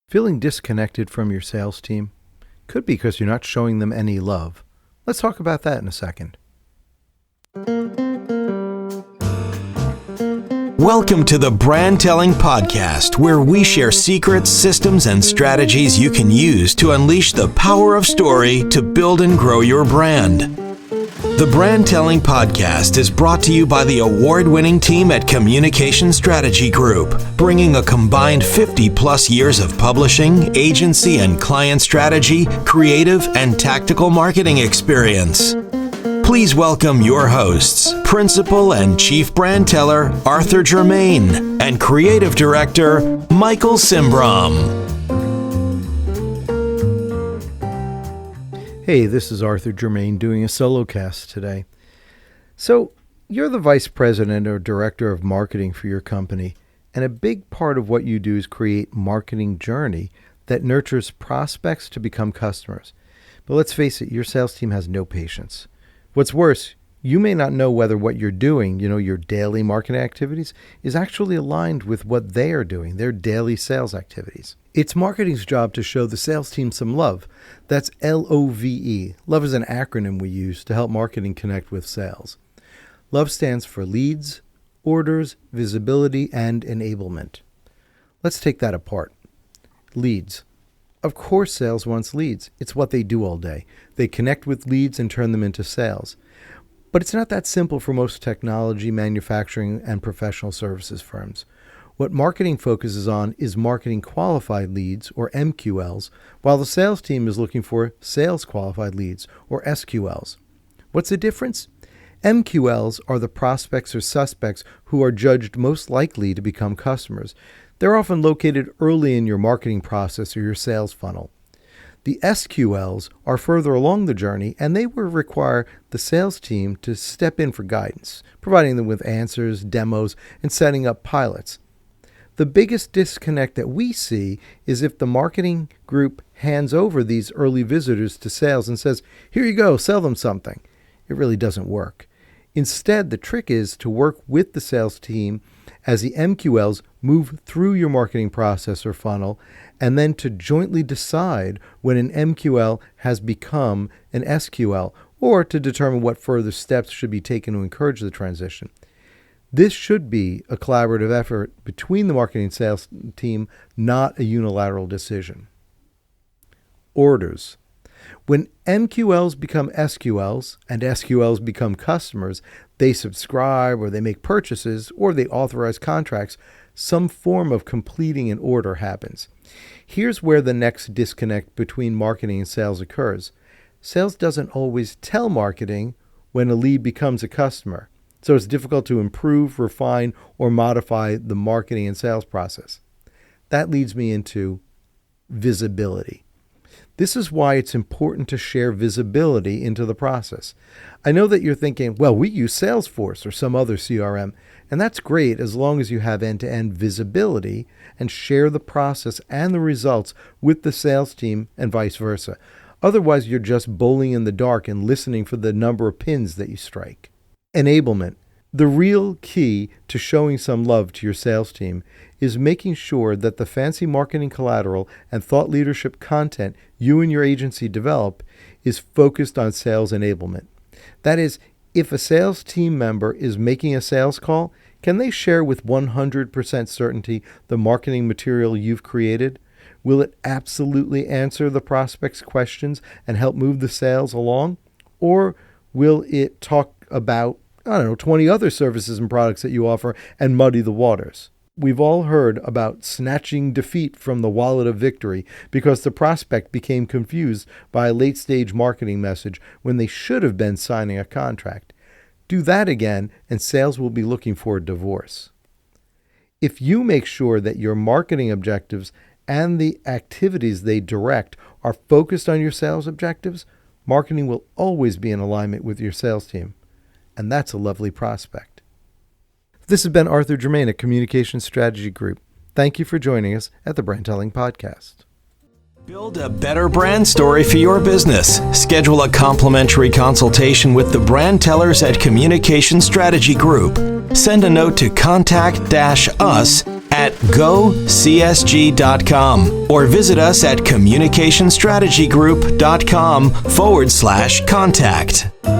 Feeling disconnected from your sales team? Could be because you're not showing them any love. Let's talk about that in a second. Welcome to the Brand Telling Podcast, where we share secrets, systems, and strategies you can use to unleash the power of story to build and grow your brand. The Brand Telling Podcast is brought to you by the award-winning team at Communication Strategy Group, bringing a combined 50-plus years of publishing, agency, and client strategy, creative, and tactical marketing experience. Please welcome your hosts, Principal and Chief Brand Teller Arthur Germain, and Creative Director Michael Simbram. Hey, this is Arthur Germain doing a solo cast today. So, you're the Vice President or Director of Marketing for your company, and a big part of what you do is create marketing journey that nurtures prospects to become customers. But let's face it, your sales team has no patience. What's worse, you may not know whether what you're doing, your daily marketing activities, is actually aligned with what they are doing, their daily sales activities. It's marketing's job to show the sales team some love. That's LOVE. Love is an acronym we use to help marketing connect with sales. Love stands for leads, orders, visibility, and enablement. Let's take that apart. Leads. Of course, sales wants leads. It's what they do all day. They connect with leads and turn them into sales. But it's not that simple for most technology, manufacturing, and professional services firms. What marketing focuses on is marketing qualified leads, or MQLs, while the sales team is looking for sales qualified leads, or SQLs. What's the difference? MQLs are the prospects or suspects who are judged most likely to become customers. They're often located early in your marketing process or your sales funnel. The SQLs are further along the journey, and they will require the sales team to step in for guidance, providing them with answers, demos, and setting up pilots. The biggest disconnect that we see is if the marketing group hands over these early visitors to sales and says, "Here you go, sell them something." It really doesn't work. Instead, the trick is to work with the sales team as the MQLs move through your marketing process or funnel, and then to jointly decide when an MQL has become an SQL, or to determine what further steps should be taken to encourage the transition. This should be a collaborative effort between the marketing and sales team, not a unilateral decision. Orders. When MQLs become SQLs and SQLs become customers, they subscribe or they make purchases or they authorize contracts, some form of completing an order happens. Here's where the next disconnect between marketing and sales occurs. Sales doesn't always tell marketing when a lead becomes a customer, so it's difficult to improve, refine, or modify the marketing and sales process. That leads me into visibility. This is why it's important to share visibility into the process. I know that you're thinking, well, we use Salesforce or some other CRM, and that's great as long as you have end-to-end visibility and share the process and the results with the sales team and vice versa. Otherwise, you're just bowling in the dark and listening for the number of pins that you strike. Enablement. The real key to showing some love to your sales team is making sure that the fancy marketing collateral and thought leadership content you and your agency develop is focused on sales enablement. That is, if a sales team member is making a sales call, can they share with 100% certainty the marketing material you've created? Will it absolutely answer the prospect's questions and help move the sales along? Or will it talk about 20 other services and products that you offer and muddy the waters? We've all heard about snatching defeat from the wallet of victory because the prospect became confused by a late-stage marketing message when they should have been signing a contract. Do that again, and sales will be looking for a divorce. If you make sure that your marketing objectives and the activities they direct are focused on your sales objectives, marketing will always be in alignment with your sales team. And that's a lovely prospect. This has been Arthur Germain at Communication Strategy Group. Thank you for joining us at the Brand Telling Podcast. Build a better brand story for your business. Schedule a complimentary consultation with the brand tellers at Communication Strategy Group. Send a note to contact-us at gocsg.com or visit us at communicationstrategygroup.com/contact.